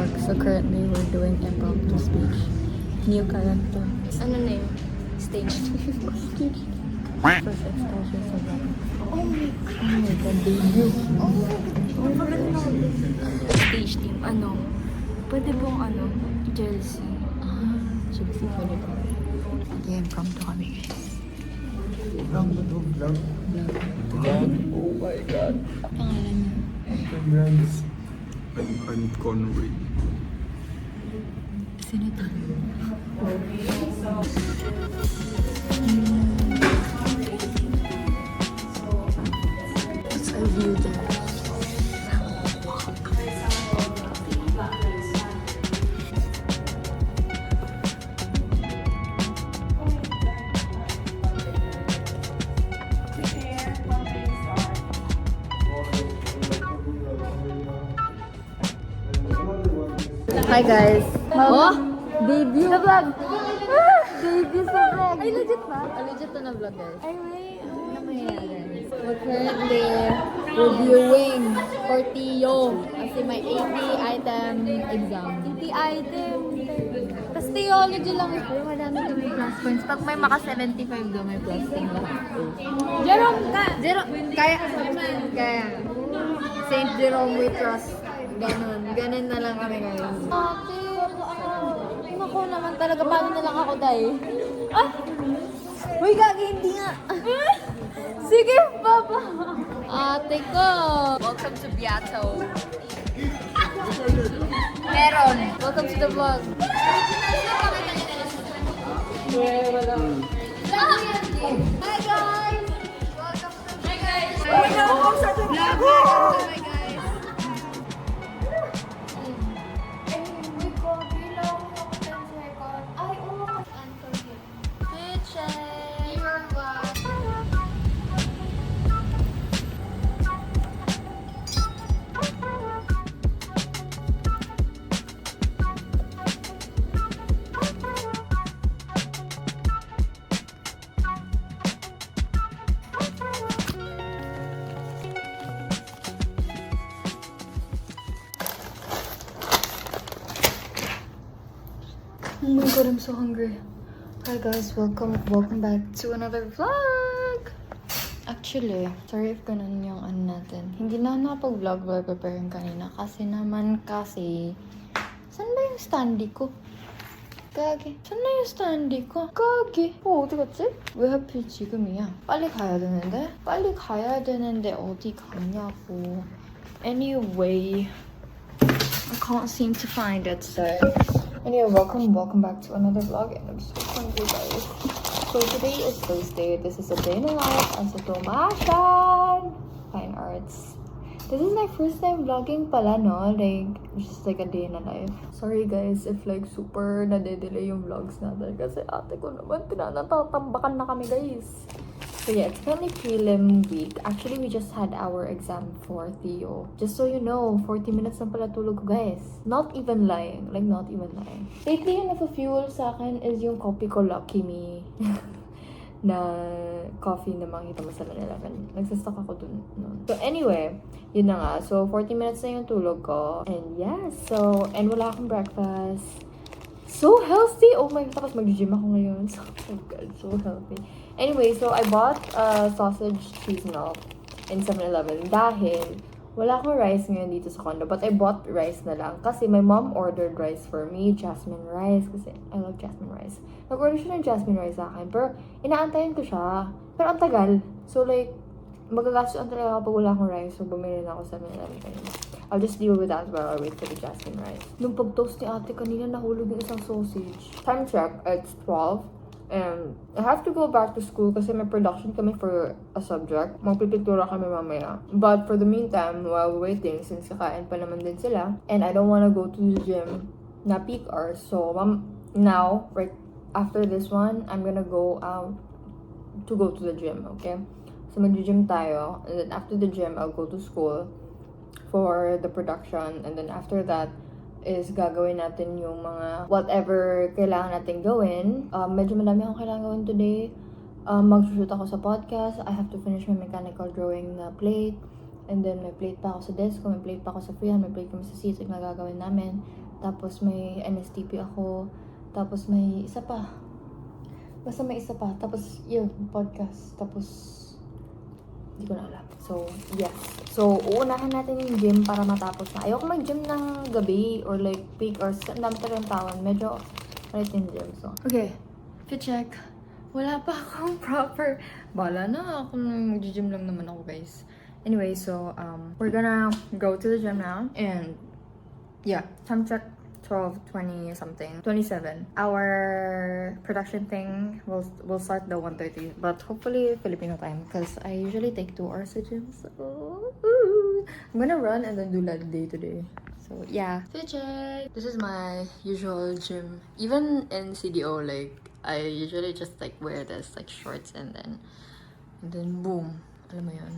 vlog. So currently we're doing impromptu speech. New character. Ano na yun? Stage. Speech. First exposure sa vlog. Oh my god, debut. Stage team. Ano? Pwede bang ano? Chelsea. Chelsea ko nito. Okay, impromptu kami guys. Vlog. Oh my god. Pangalan niya. Brands. I'm Conway. Sino ito? What's our view there? Hi guys! Oh! Debut! Sa vlog! Debut sa vlog! Ay, legit ba? Legit to na vlog guys. Ay, may. Ano mangyayari? We're currently reviewing for Tio kasi may 80 item exam. 80 item. Tapos theology lang. Pero madami kami plus points. Pag may maka 75 daw, may plus 10 lahat. Jerome ka. Kaya. Saint Jerome we trust. Ganun na lang kami ngayon. Ate, ako naman talaga. Paano na lang ako dahil? Ah! Uy, gagi, hindi nga. Sige, baba. Ate ko. Welcome to Beato. Meron. Welcome to the vlog. Hi guys! Welcome to the vlog! Oh my god, I'm so hungry. Hi guys, welcome back to another vlog. Actually, sorry if ganun yung ano natin. Hindi na nakapag-vlog while preparing kanina kasi saan ba yung standy ko? Gagi. Saan na yung standy ko? Gagi. 어디 갔지? 왜 하필 지금이야? 빨리 가야 되는데 어디 가냐고. Anyway, I can't seem to find it, so anyway, welcome back to another vlog, and I'm so hungry guys. So today is Thursday. This is a day in the life as a Tomashan Fine Arts. This is my first time vlogging pala, no? Like, just like a day in the life. Sorry guys if like super nade-delay yung vlogs natin kasi ate ko naman tinatatambakan na kami guys. So yeah, it's currently prelim week. Actually, we just had our exam for Theo. Just so you know, 40 minutes lang pala tulog ko, guys. Not even lying. Like, not even lying. Lately, yung nag-fuel sa akin is yung coffee ko Lucky Me. Na coffee na makikita mo sa 7-Eleven. Nagsastock ako dun. No? So anyway, yun na nga. So 40 minutes na yung tulog ko. And yeah, and wala akong breakfast. So healthy! Oh my god, tapos mag-gym ako ngayon. So, oh god, so healthy. Anyway, so I bought sausage cheese milk in 7-Eleven dahil wala akong rice ngayon dito sa condo. But I bought rice na lang kasi my mom ordered rice for me, jasmine rice, kasi I love jasmine rice. Nag-order siya ng jasmine rice sa akin, pero inaantayin ko siya. Pero ang tagal. So like, magagastos ang talaga kapag wala akong rice, so bumili na ako sa 7-Eleven kanina. I'll just deal with that while I wait for the jasmine rice. Nung pag-toast ni ate kanina, nahulog yung isang sausage. Time check, it's 12. And I have to go back to school kasi may production kami for a subject. Magpipintura kami mamaya. But for the meantime, while waiting, since kakain pa naman din sila, and I don't wanna go to the gym na peak hours. So, now, right after this one, I'm gonna go out to go to the gym, okay? So, mag-gym tayo. And then after the gym, I'll go to school for the production. And then after that, is gagawin natin yung mga whatever kailangan natin gawin. Medyo madami akong kailangan gawin today. Mag-shoot ako sa podcast. I have to finish my mechanical drawing na plate. And then may plate pa ako sa desk ko, may plate pa ako sa freehand, may plate kami sa sisig na gagawin namin. Tapos may NSTP ako. Tapos may isa pa. Basta may isa pa. Tapos yun, podcast. Tapos hindi ko na alam. So, yes. So, uunahan natin yung gym para matapos na. Ayoko mag-gym ng gabi or like peak or dami talagang tawan. Medyo ulit yung gym. So, okay. Fit check. Wala pa akong proper. Bala na. Ako mag-gym lang naman ako, guys. Anyway, so, we're gonna go to the gym now. And, yeah. Time check. 12:20 something, 27. Our production thing will start the 1:30, but hopefully Filipino time because I usually take 2 hours to gym. So I'm gonna run and then do like day to day. So yeah, fit check. This is my usual gym. Even in CDO, like I usually just like wear this like shorts and then boom, alam mo yun.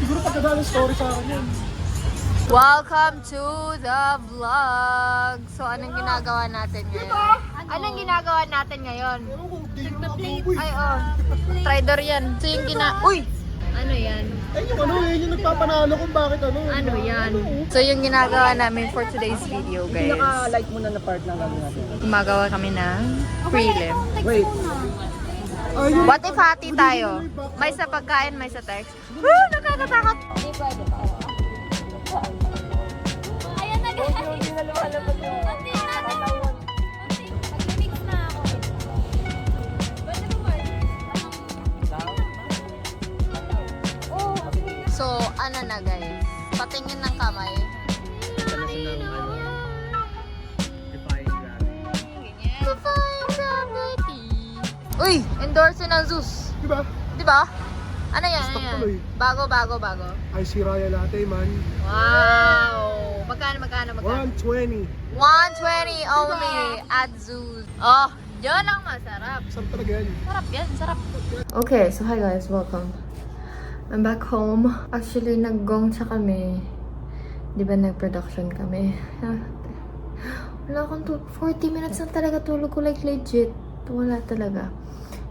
Siguro pagkadaan story sa akin yan. Welcome to the vlog! So, anong ginagawa natin ngayon? Anong ginagawa natin ngayon? Ay, oh. Tridor yan. So, yung Uy! Ano yan? Ay, yung nagpapanalo kung bakit Ano yan? So, yung ginagawa namin for today's video, guys. Pinaka-like mo na part ng gagawin natin. Gumagawa kami ng prelim. Wait. What if hati tayo? May sa pagkain, may sa text. Woo! Nakakatakot! Hindi pwede pa. Ayan na guys. Hindi na lumalabas yung... Unti na. Unti. Mag-mix na ako. Pwede ba Mark? Oh. So, ano na guys? Patingin ng kamay. Define gravity. Uy! Endorse ng Zeus. Diba? Diba? Ano yan? Stock Ano yan? tuloy. Bago. Ay, si Raya latte, man. Wow! Magkano? 120. 120 only at Zeus. Oh, yun ang masarap. Sarap talaga yan. Sarap. Okay, so hi guys, welcome. I'm back home. Actually, nag-gongcha kami. Di ba nag-production kami? Wala akong 40 minutes lang talaga tulog ko, like legit. Wala talaga.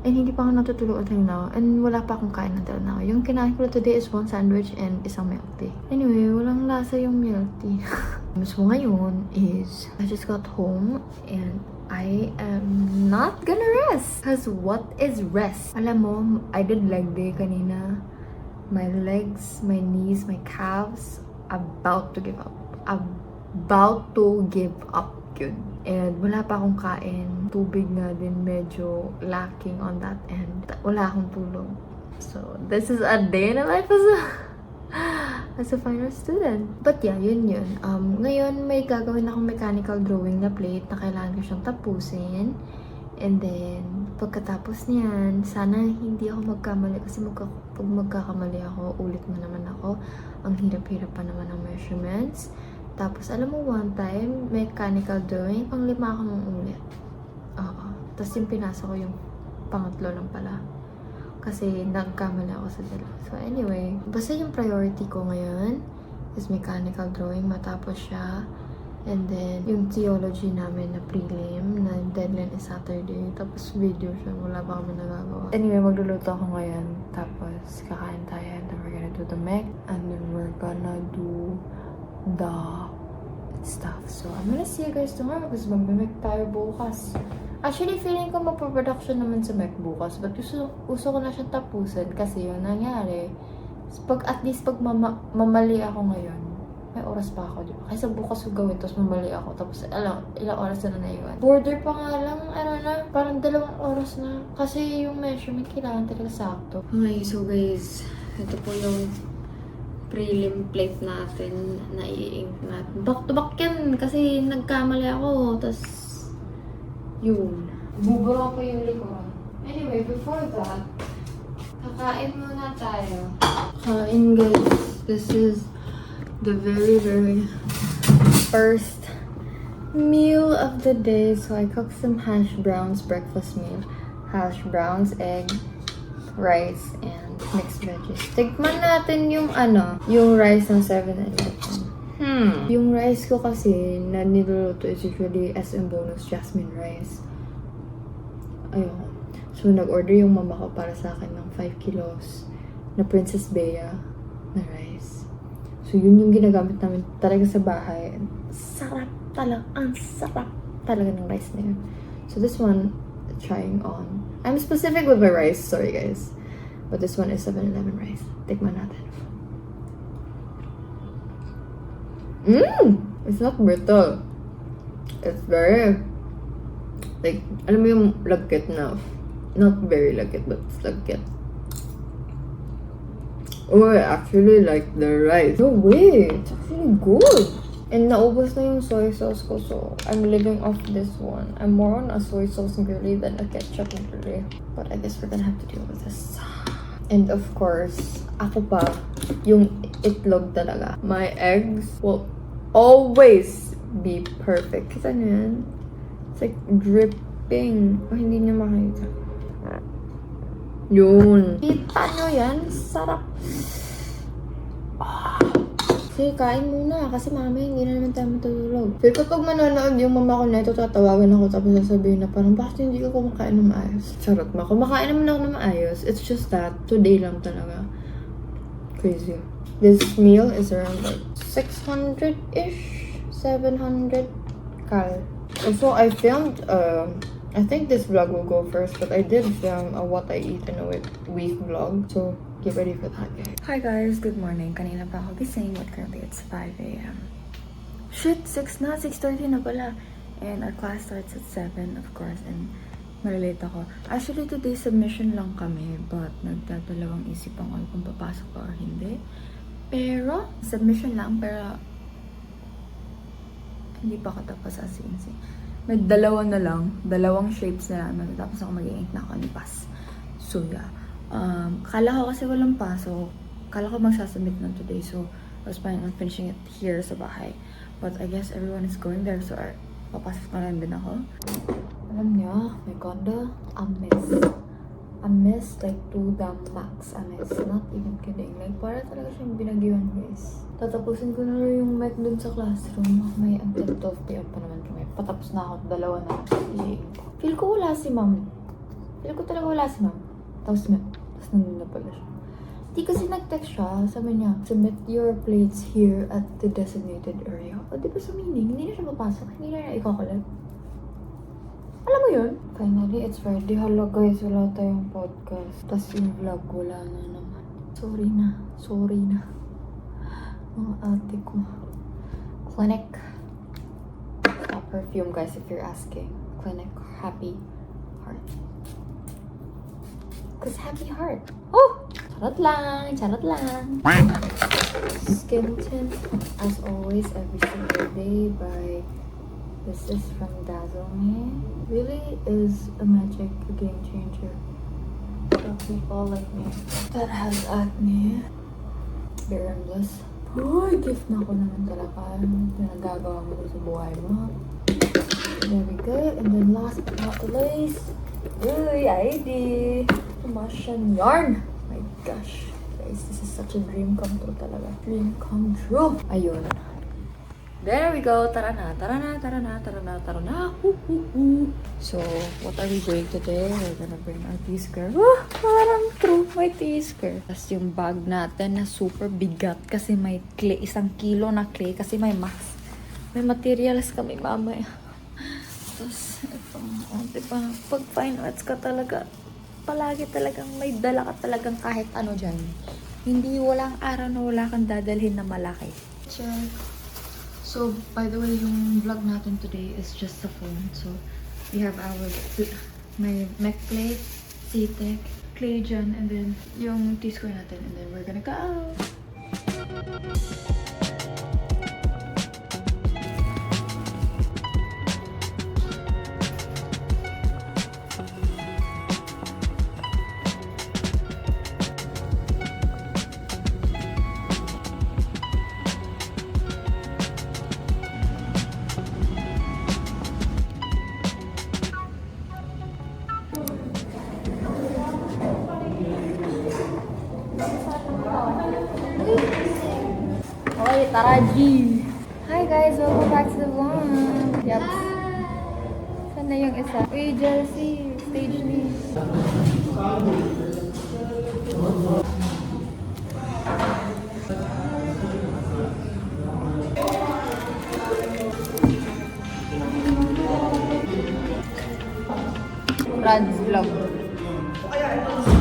And hindi pa ako natutulog until now. And wala pa akong kain until now. Yung kinain ko today is 1 sandwich and isang milk tea. Anyway, walang lasa yung milk tea. So ngayon is, I just got home and I am not gonna rest. Because what is rest? Alam mo, I did leg day kanina. My legs, my knees, my calves, about to give up. About to give up. Yun. And wala pa akong kain. Tubig nga din medyo lacking on that end. Wala akong tulog. So, this is a day in a life as a final student. But yeah, yun. Ngayon, may gagawin akong mechanical drawing na plate na kailangan ko siyang tapusin. And then, pagkatapos niyan, sana hindi ako magkamali. Kasi pag magkakamali ako, ulit na naman ako. Ang hirap-hirap pa naman ng measurements. Tapos, alam mo, one time, mechanical drawing, pang 5 akong ulit. Oo. Tapos yung pinasa ko yung pangatlo lang pala. Kasi nagkamali ako sa dalawa. So anyway, basta yung priority ko ngayon is mechanical drawing. Matapos siya. And then, yung theology namin na prelim, na deadline is Saturday. Tapos video siya. Wala pa kami nagagawa. Anyway, magluluto ako ngayon. Tapos, kakain tayo. And then we're gonna do the mech. And then we're gonna do the stuff. So, I'm gonna see you guys tomorrow because mag-mech tayo bukas. Actually, feeling ko magpa-production naman sa mech bukas. But gusto ko na siyang tapusin kasi yung nangyari, at least pag mamali ako ngayon, may oras pa ako, di ba? Kaysa bukas ko gawin, tapos mamali ako. Tapos, ilang oras na naiwan. Border pa nga lang, parang 2 oras na. Kasi yung measurement kailangan talaga sakto. Okay, so guys, ito po yung prelim plate natin na i-ink natin. Back to back yan kasi nagkamali ako. Tapos, yun. Bubura ko yung likuran. Anyway, before that, kakain muna tayo. Kain guys. This is the very, very first meal of the day. So I cooked some hash browns breakfast meal. Hash browns, egg, rice and mixed veggies. Tikman natin yung yung rice ng 7-Eleven. Yung rice ko kasi na niluluto is usually SM bonus jasmine rice. Ayoko. So, nag-order yung mama ko para sa akin ng 5 kilos na Princess Bea na rice. So, yun yung ginagamit namin talaga sa bahay. Ang sarap talaga ng rice na yun. So, this one, trying on. I'm specific with my rice, sorry guys. But this one is 7-Eleven rice. Tikman natin. It's not brittle. It's very, like, alam mo yung lagkit na, not very lagkit, but it's lagkit. Oh, I actually like the rice. No way! It's actually good! And naubos na yung soy sauce ko, so I'm living off this one. I'm more on a soy sauce girly than a ketchup girly. But I guess we're gonna have to deal with this. And of course, ako pa, yung itlog talaga. My eggs will always be perfect. Kita niyo yan? It's like dripping. Oh, hindi niyo makita. Yun. Kita niyo yan? Sarap. Sige, kain muna. Kasi mamaya hindi na naman tayo matutulog. Pero kapag manonood yung mama ko na ito, tatawagan ako tapos sasabihin na parang bakit hindi ko kumakain ng maayos? Charot ma. Kumakain naman ako ng maayos. It's just that, today lang talaga. Crazy. This meal is around like 600-ish, 700 cal. Also, I filmed, I think this vlog will go first, but I did film a what I eat in a week vlog. So, get ready for that, guys. Hi guys, good morning. Kanina pa ako gising, but currently it's 5 a.m. Shit, 6 na, 6:30 na pala. And our class starts at 7, of course, and malilate ako. Actually, today submission lang kami, but nagdadalawang isip ako kung papasok pa or hindi. Pero, submission lang, pero hindi pa katapos sa CNC. May dalawa na lang, dalawang shapes na lang, tapos ako mag-i-ink na ako ni Pas. So, yeah. Kala ko kasi walang pasok. Kala ko magsasubmit na today, so I was planning on finishing it here sa bahay. But I guess everyone is going there, so papasok na lang din ako. Alam niyo, my condo, a mess. A mess like 2 damn max. A mess. Not even kidding. Like, para talaga siyang binagyuan, guys. Tatapusin ko na rin yung mic dun sa classroom. May until 12 p.m. pa naman kami. Patapos na ako. Dalawa na. Feel ko wala si ma'am. Feel ko talaga wala si ma'am. Tapos nandun na pala siya. Di kasi nag-text siya. Sabi niya, submit your plates here at the designated area. O, di ba sa meaning? Hindi na siya papasok. Hindi na ikakulit. Alam mo yun? Finally, it's Friday. Hala guys, wala tayong podcast. Tapos yung vlog, wala na naman. Sorry na. Sorry na. Mga ate ko. Clinic. Not perfume guys if you're asking. Clinic. Happy Heart. Cause happy heart. Oh! Charot lang. Charot lang. Skin tint. As always, every single day by... This is from Dazzle Me. Really is a magic game changer for people like me that has acne. Bare and bliss. Uy, gift na ko naman talaga. Pinagagawa mo sa buhay mo. There we go. And then last but not the least, uy, ID. Russian yarn. My gosh. Guys, this is such a dream come true talaga. Dream come true. Ayun. There we go. Tara na, tara na, tara na, tara na, tara na. So, what are we doing today? We're gonna bring our T-skirt. Parang true, may T-skirt. Tapos yung bag natin na super bigat kasi may clay, 1 kilo na clay kasi may max. May materials kami mamaya. Tapos, ito, diba, pag fine arts ka talaga, palagi talagang may dala ka talagang kahit ano dyan. Hindi walang araw na wala kang dadalhin na malaki. Check. So, by the way, yung vlog natin today is just a phone. So, we have my mech plate, C-Tech, clay dyan, and then yung T-square natin, and then we're gonna go out. Tara, G! Hi guys! Welcome back to the vlog! Yup. Saan na yung isa? Uy, Jersey! Stage me! Rad's vlog.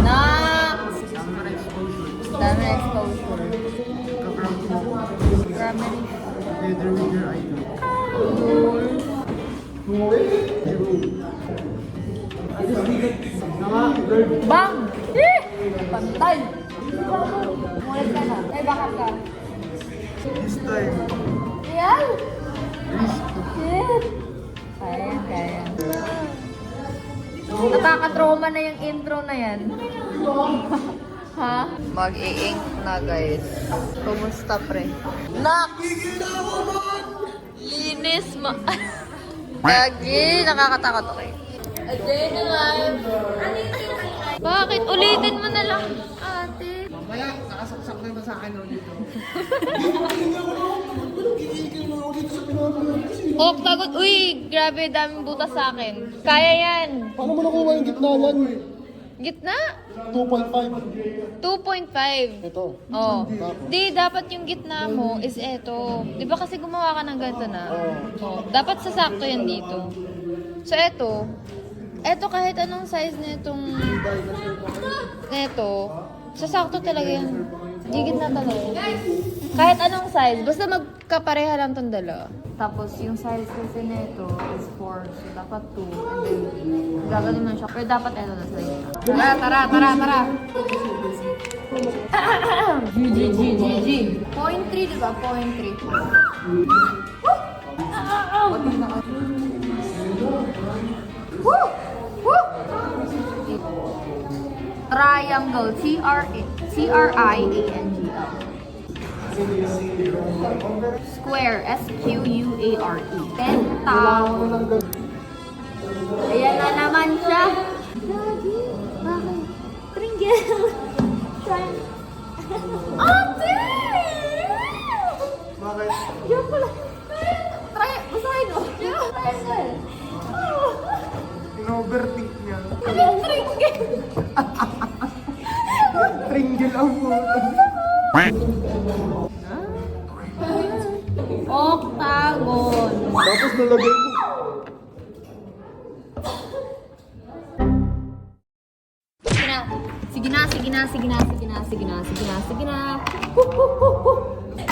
Nax! Dami na exposure. Primary. Together with your idol. Bang! Eh! Pantay! Mulit ka na. Eh, bakit ka? This time, Yan! Shit! Kaya. Nakaka-trauma na yung intro na yan. Ha? Mag-i-ink na, guys. Kumusta, pre? Nax! Linis ma... Gagi, nakakatakot. Okay. A day in the life. Bakit? Ulitin mo na lang, ate. mamaya, nakasaksak na ba sa akin dito? Oh, tagot. Uy, grabe, daming butas sa akin. Kaya yan. Paano mo nakuha yung gitna yan? Gitna? 2.5. 2.5. Ito. Oh. Di, dapat yung gitna mo is eto. Di ba kasi gumawa ka ng ganito na? Oh. Dapat sasakto yan dito. So, eto kahit anong size nitong neto, sasakto talaga yan. Gigit na talaga. Kahit anong size, basta magkapareha lang tong dalawa. Tapos yung size kasi nito is 4, so dapat 2. And then, gagawin mo siya. Pero dapat eto na size. Tara! G. 0.3, diba? 0.3. Woo! Triangle. Triangle. Square. Square. Pentagon. Ayan na naman siya. Bakit? Tringle. Ate! Bakit? Yan pala. Basahin mo. Triangle. In-overthink niya. Tringle. Tringle ang puto. Octagon. Tapos nalagay mo. Sige na.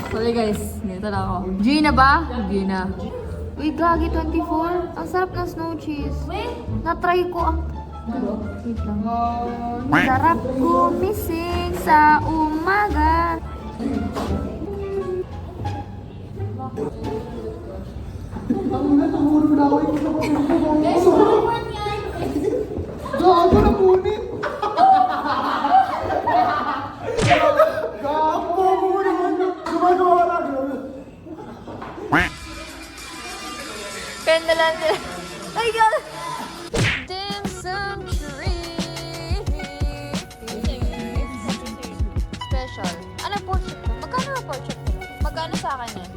Sorry guys, nito na ako. G na ba? G na. Uy, gagi 24. Ang sarap ng snow cheese. Na-try ko ang... Wait lang. Sarap gumising sa umaga. Ang natahuro na ako yung gago na punit! Gago mo naman! Gumagawa na! Kaya na lang sila. Ay, God! Dim sum tree. Special. Ano pork chop? Magkano ang pork chop? Magkano sa akin yan?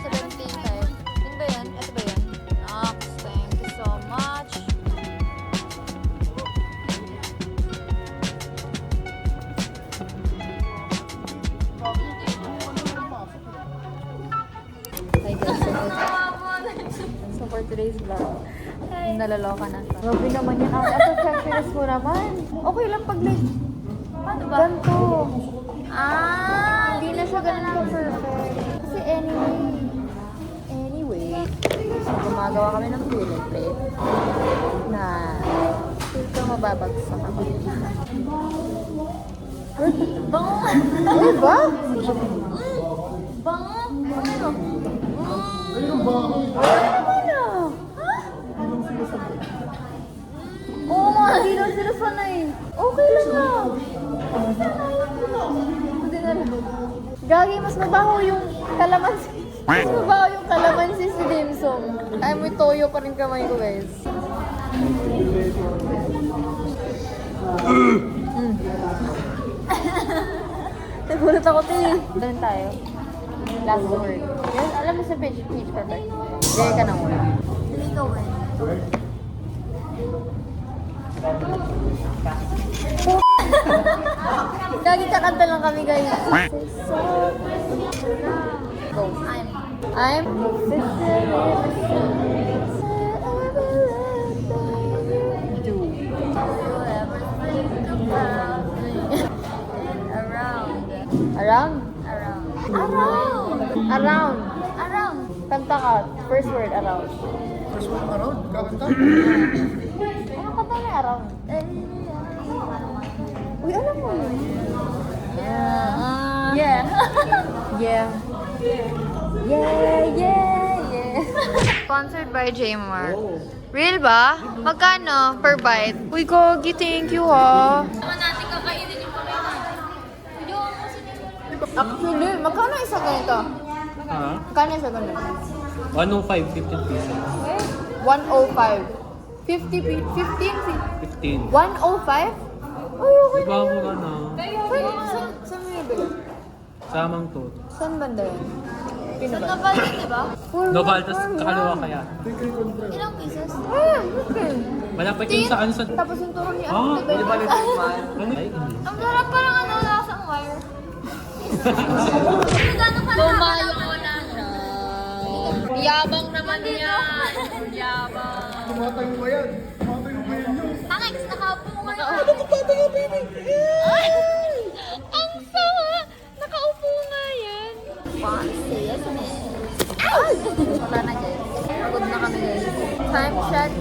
17 tayo. Yun ba yan? Ito ba yan? Nox, thank you so much. Hi guys, so for today's vlog, nalaloka na siya. Grabe naman yan. Ang check mo naman. Okay lang pag like, ano ba? Ganito. Hindi na siya ganun ka-perfect. Kasi anyway, so gumagawa kami ng filling plate na ito mababagsak ako. Bango! Ano ba? Bango! Ano? Ayun ba? Oo nga, hindi daw sila sanay. Okay lang ah. Hindi na lang. Gagi, mas mabaho yung kalamansi. Mas mabaho yung kalamansi si Dimsum. Ay, may toyo pa rin kamay ko, guys. Nagulat ako, te. Doon tayo. Last word. Yes, alam mo sa page perfect. Gaya ka ng word. Hindi ka win. Lagi kakanta lang kami guys. Go. I'm Around? Around. Kanta ka. First word, around. First one around, kakanta. Ano kanta na around? Uy, alam mo yun. Yeah. Yeah. Sponsored by Jmart. Real ba? Magkano per bite? Uy, Gogi, thank you ha. Naman natin kakainin yung kamay natin. Video ako sa nyo. Actually, magkano isa ganito? Ha? Magkano isa ganito? 105, 15 pesos. 105. 15? 15. 105? Ay, okay Iba na mo yun. ka na. Saan mo yung bili? Samang to. Saan banda yun? Pino ba? Nabal yun, di ba? Noval, tas kakaliwa kaya. Ilang pieces? Okay. Malapit yun sa ano sa... Tapos yung tuhon niya. Ah, diba? di ba rin Ano? Ay, hindi. Ang sarap parang ano, lasang wire. Ano gano'n ka na? Tumayo ko na siya. Yabang naman yan. Yabang. Tumatay mo ba yan? Tumatay mo ba yan yun? Tangix, nakaupo nga. Ay! Ang sama! Nakaupo nga yan. Fancy, yes, Wala na guys. Pagod na kami guys. Time check.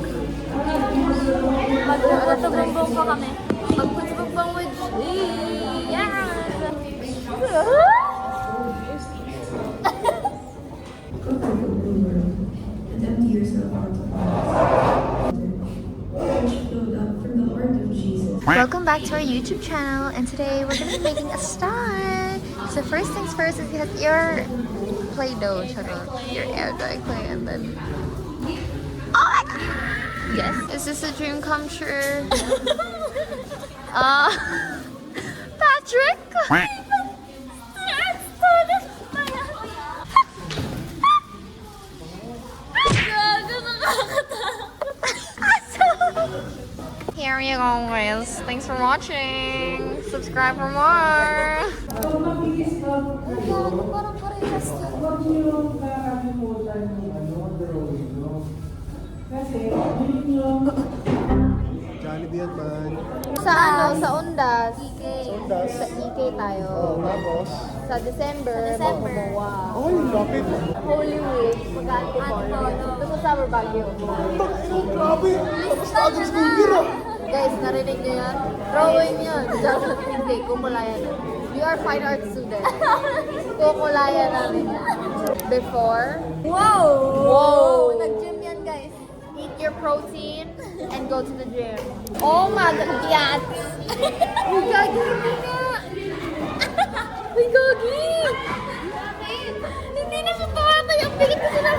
Magtutugbong pa kami. Magputugbang with Yes! and empty yourself out build up from the heart of Jesus. Welcome back to our YouTube channel, and today we're gonna be making a star. So first things first is you have your Play-Doh, your air dry clay, and then oh my god! Yes, is this a dream come true? Patrick. Here you go, guys. Thanks for watching. Subscribe for more. Parang parehas yun. Jollibee yan man. Sa ano? Sa Undas. Sondas. Sa EK tayo. Tapos. Sa December. Wow. Ay, lapit. Holy Week. Mag-antipolo. Tapos sa Summer Baguio. Grabe. Tapos na agad school year ah. Guys, narinig niyo yan? Drawing yun. Hindi, kukulayan yun. You are fine art student. Kukulayan namin yan. Before, Wow! Whoa! Nag-gym yan, guys. eat your protein and go to the gym. Oh my God, yes! Uy, Gagi, hindi nga! Uy, Gagi! Hindi na siya tumatay. Ang bilis ko sila.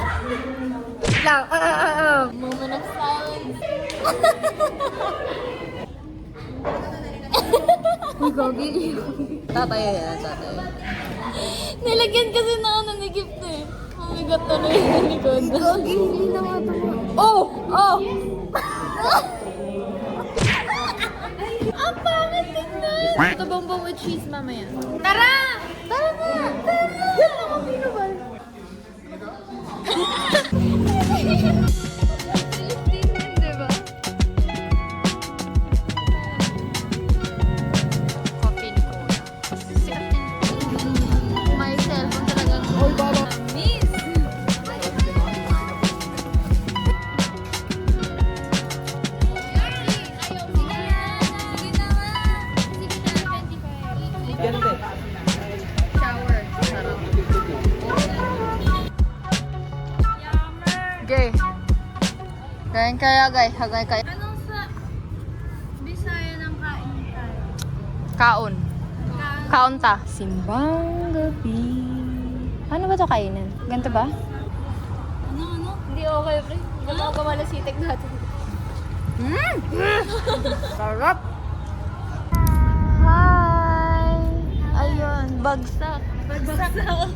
Lang, Moment of silence. Uy, Gagi. Tatay yan, tatay. Nilagyan kasi na ano ni gift eh. Umigat na rin yung likod. Gagi, hindi na nga ito. Oh! Oh! Ang pangit tignan! Ito bongbong with cheese mamaya. Tara! Tara na! Tara! Yan ako, Pino ba? Diba? Coffee ni Kuya. My cellphone talagang... Oy, baba! Miss! Shower. Sarap. Gay. Kain kaya guys. Hagay kaya. Anong sa Bisaya ng kain tayo? Kaon. Kaon ta. Simbang gabi. Ano ba to kainin? Ganito ba? Ano? Hindi okay, pre. Wala ka malasitik natin. Sarap! Hi! Ayun, bagsak. Bagsak.